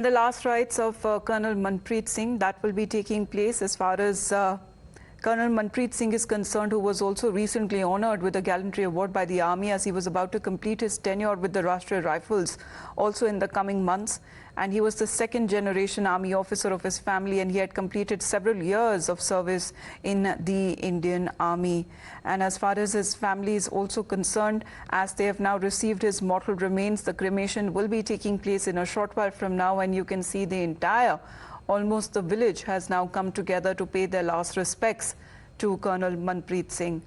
The last rites of Colonel Manpreet Singh that will be taking place as far as Colonel Manpreet Singh is concerned, who was also recently honoured with a gallantry award by the army as he was about to complete his tenure with the Rashtriya Rifles also in the coming months. And he was the second generation army officer of his family, and he had completed several years of service in the Indian Army. And as far as his family is also concerned, as they have now received his mortal remains, the cremation will be taking place in a short while from now, and you can see the entire almost the village has now come together to pay their last respects to Colonel Manpreet Singh.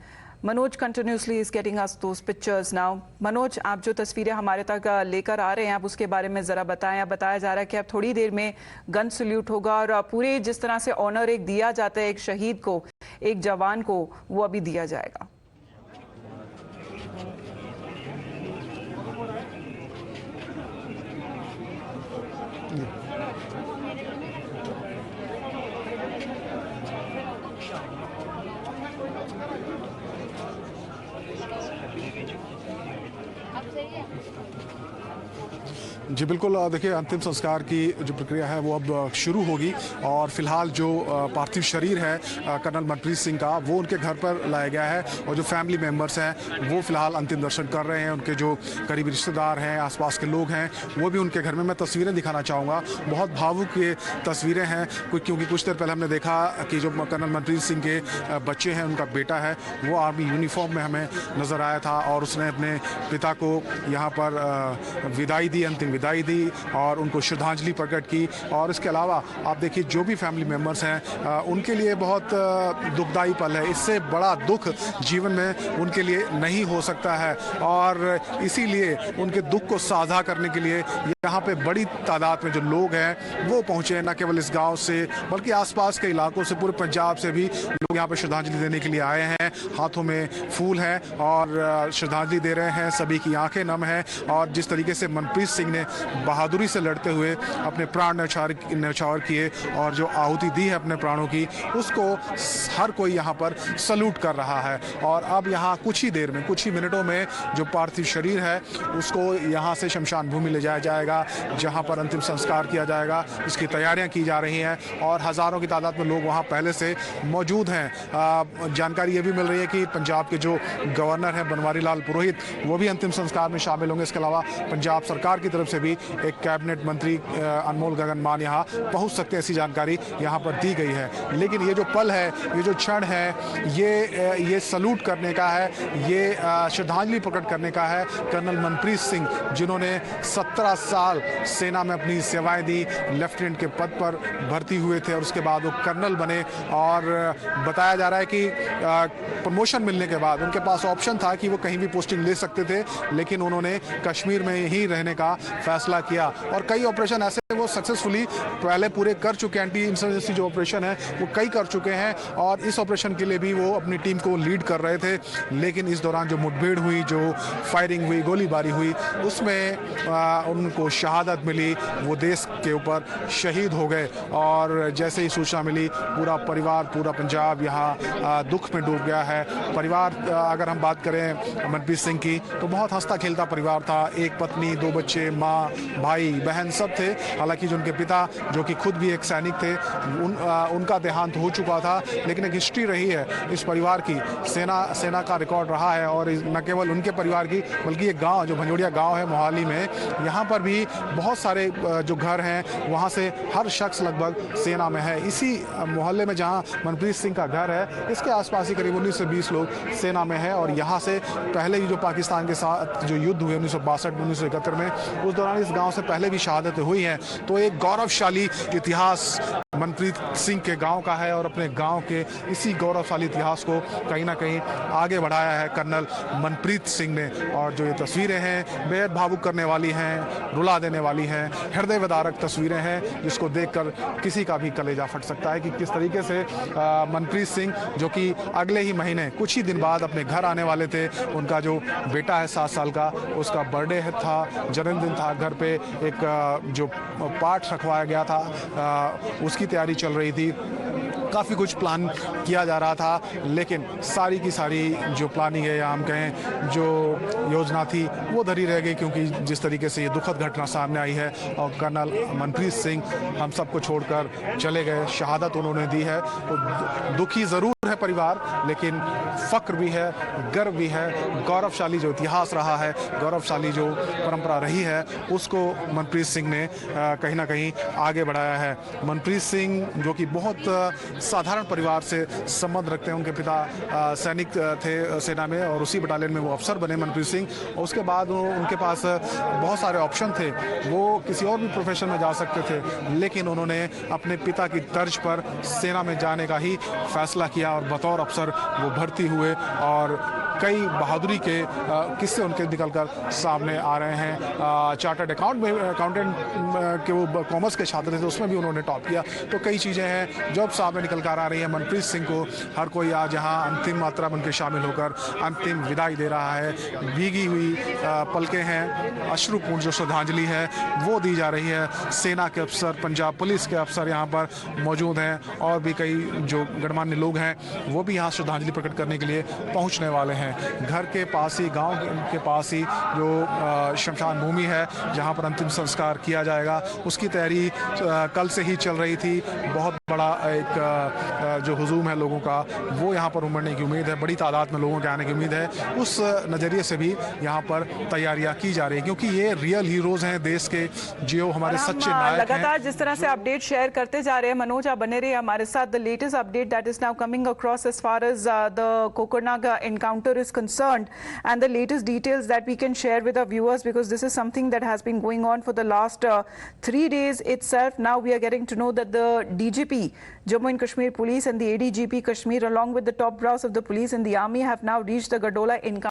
Manoj continuously is getting us those pictures now. Manoj, आप जो तस्वीरें हमारे तक लेकर आ रहे हैं, आप उसके बारे में ज़रा बताएं। बताया जा रहा है कि अब थोड़ी देर में गन सल्यूट होगा और पूरे जिस तरह से ऑनर एक दिया जाता है एक शहीद को, एक जवान को, वो अभी दिया जाएगा। जी बिल्कुल, देखिए अंतिम संस्कार की जो प्रक्रिया है वो अब शुरू होगी और फिलहाल जो पार्थिव शरीर है कर्नल मनप्रीत सिंह का वो उनके घर पर लाया गया है और जो फैमिली मेंबर्स हैं वो फिलहाल अंतिम दर्शन कर रहे हैं। उनके जो करीबी रिश्तेदार हैं, आसपास के लोग हैं, वो भी उनके घर में। मैं तस्वीरें दिखाना चाहूँगा, बहुत भावुक ये तस्वीरें हैं क्योंकि कुछ देर पहले हमने देखा कि जो कर्नल मनप्रीत सिंह के बच्चे हैं, उनका बेटा है, वो आर्मी यूनिफॉर्म में हमें नज़र आया था और उसने अपने पिता को यहाँ पर विदाई दी, अंतिम विदाई दी और उनको श्रद्धांजलि प्रकट की। और इसके अलावा आप देखिए जो भी फैमिली मेम्बर्स हैं उनके लिए बहुत दुखदाई पल है। इससे बड़ा दुख जीवन में उनके लिए नहीं हो सकता है और इसीलिए उनके दुख को साझा करने के लिए यहाँ पे बड़ी तादाद में जो लोग हैं वो पहुँचे, न केवल इस गाँव से बल्कि आसपास के इलाकों से, पूरे पंजाब से भी लोग यहाँ पे श्रद्धांजलि देने के लिए आए हैं। हाथों में फूल हैं और श्रद्धांजलि दे रहे हैं, सभी की आंखें नम हैं। और जिस तरीके से मनप्रीत सिंह ने बहादुरी से लड़ते हुए अपने प्राण न्यौछावर किए और जो आहुति दी है अपने प्राणों की, उसको हर कोई यहाँ पर सल्यूट कर रहा है। और अब यहाँ कुछ ही देर में, कुछ ही मिनटों में जो पार्थिव शरीर है उसको यहाँ से शमशान भूमि ले जाया जाएगा, जहाँ पर अंतिम संस्कार किया जाएगा। इसकी तैयारियाँ की जा रही हैं और हज़ारों की तादाद में लोग वहाँ पहले से मौजूद हैं। जानकारी ये भी मिल रही है कि पंजाब के जो गवर्नर हैं बनवारी लाल पुरोहित, वो भी अंतिम संस्कार में शामिल होंगे। इसके अलावा पंजाब सरकार की तरफ से भी एक कैबिनेट मंत्री अनमोल गगन मान यहाँ पहुँच सकते हैं, ऐसी जानकारी यहाँ पर दी गई है। लेकिन ये जो पल है, ये जो क्षण है, ये सल्यूट करने का है, ये श्रद्धांजलि प्रकट करने का है कर्नल मनप्रीत सिंह, जिन्होंने 17 साल सेना में अपनी सेवाएं दी, लेफ्टिनेंट के पद पर भर्ती हुए थे और उसके बाद वो कर्नल बने। और बताया जा रहा है कि प्रमोशन मिलने के बाद उनके पास ऑप्शन था कि वो कहीं भी पोस्टिंग ले सकते थे, लेकिन उन्होंने कश्मीर में ही रहने का फैसला किया। और कई ऑपरेशन ऐसे वो सक्सेसफुली पहले पूरे कर चुके हैं, एंटी इंसर्जेंसी जो ऑपरेशन है वो कई कर चुके हैं और इस ऑपरेशन के लिए भी वो अपनी टीम को लीड कर रहे थे। लेकिन इस दौरान जो मुठभेड़ हुई, जो फायरिंग हुई, गोलीबारी हुई, उसमें उनको शहादत मिली, वो देश के ऊपर शहीद हो गए। और जैसे ही सूचना मिली, पूरा परिवार, पूरा पंजाब यहाँ दुख में डूब गया है। परिवार, अगर हम बात करें मनप्रीत सिंह की, तो बहुत हंसता खेलता परिवार था। एक पत्नी, 2 बच्चे, माँ, भाई, बहन सब थे। हालांकि जो उनके पिता, जो कि खुद भी एक सैनिक थे, उनका देहांत हो चुका था। लेकिन एक हिस्ट्री रही है इस परिवार की, सेना का रिकॉर्ड रहा है। और न केवल उनके परिवार की बल्कि एक गाँव, जो भंजोड़िया गाँव है मोहाली में, यहाँ पर भी बहुत सारे जो घर हैं वहाँ से हर शख्स लगभग सेना में है। इसी मोहल्ले में जहाँ मनप्रीत सिंह का घर है, इसके आसपास ही करीब 19 से 20 लोग सेना में है। और यहाँ से पहले ही जो पाकिस्तान के साथ जो युद्ध हुए 1962-1971 में, उस दौरान इस गांव से पहले भी शहादतें हुई हैं। तो एक गौरवशाली इतिहास मनप्रीत सिंह के गांव का है और अपने गांव के इसी गौरवशाली इतिहास को कहीं ना कहीं आगे बढ़ाया है कर्नल मनप्रीत सिंह ने। और जो ये तस्वीरें हैं बेहद भावुक करने वाली हैं, रुला देने वाली हैं, हृदय विदारक तस्वीरें हैं, जिसको देखकर किसी का भी कलेजा फट सकता है कि किस तरीके से मनप्रीत सिंह, जो कि अगले ही महीने कुछ ही दिन बाद अपने घर आने वाले थे, उनका जो बेटा है 7 साल का, उसका बर्थडे था, जन्मदिन था, घर पे एक जो पाठ रखवाया गया था उसकी तैयारी चल रही थी। काफ़ी कुछ प्लान किया जा रहा था, लेकिन सारी की सारी जो प्लानिंग है या हम कहें जो योजना थी वो धरी रह गई, क्योंकि जिस तरीके से ये दुखद घटना सामने आई है और कर्नल मनप्रीत सिंह हम सबको छोड़कर चले गए, शहादत उन्होंने दी है, तो दुखी ज़रूर है परिवार, लेकिन फ़क्र भी है, गर्व भी है। गौरवशाली जो इतिहास रहा है, गौरवशाली जो परंपरा रही है, उसको मनप्रीत सिंह ने कहीं ना कहीं आगे बढ़ाया है। मनप्रीत सिंह जो कि बहुत साधारण परिवार से संबंध रखते हैं, उनके पिता सैनिक थे सेना में और उसी बटालियन में वो अफसर बने मनप्रीत सिंह, और उसके बाद उनके पास बहुत सारे ऑप्शन थे, वो किसी और भी प्रोफेशन में जा सकते थे, लेकिन उन्होंने अपने पिता की तर्ज पर सेना में जाने का ही फैसला किया और बतौर अफसर वो भर्ती हुए और कई बहादुरी के किस्से उनके निकलकर सामने आ रहे हैं। चार्टर्ड अकाउंटेंट के वो कॉमर्स के छात्र थे, उसमें भी उन्होंने टॉप किया, तो कई चीज़ें हैं जो अब सामने निकल कर आ रही हैं। मनप्रीत सिंह को हर कोई आज यहाँ अंतिम मात्रा बनकर शामिल होकर अंतिम विदाई दे रहा है। भीगी हुई पलकें हैं, अश्रुपूर्ण जो श्रद्धांजलि है वो दी जा रही है। सेना के अफसर, पंजाब पुलिस के अफसर यहाँ पर मौजूद हैं और भी कई जो गणमान्य लोग हैं वो भी यहाँ श्रद्धांजलि प्रकट करने के लिए पहुँचने वाले हैं। घर के पास ही, गांव के पास ही जो शमशान भूमि है जहां पर अंतिम संस्कार किया जाएगा, उसकी तैयारी कल से ही चल रही थी। बहुत बड़ा एक जो हुजूम है लोगों का वो यहां पर उमड़ने की उम्मीद है, बड़ी तादाद में लोगों के आने की उम्मीद है। उस नज़रिए से भी यहां पर तैयारियां की जा रही है, क्योंकि ये रियल हीरोज़ हैं देश के, जो हमारे सच्चे नायक हैं। लगातार जिस तरह से अपडेट शेयर करते जा रहे हैं, मनोज आप बने रहिए हमारे साथ। The latest update that is now coming across as far as the Kokernag encounter is concerned, and the latest details that we can share with our viewers, because this is something that has been going on for the last 3 days itself. Now we are getting to know that the DGP Jammu and Kashmir Police and the ADGP Kashmir, along with the top brass of the police and the army, have now reached the Gadola encounter.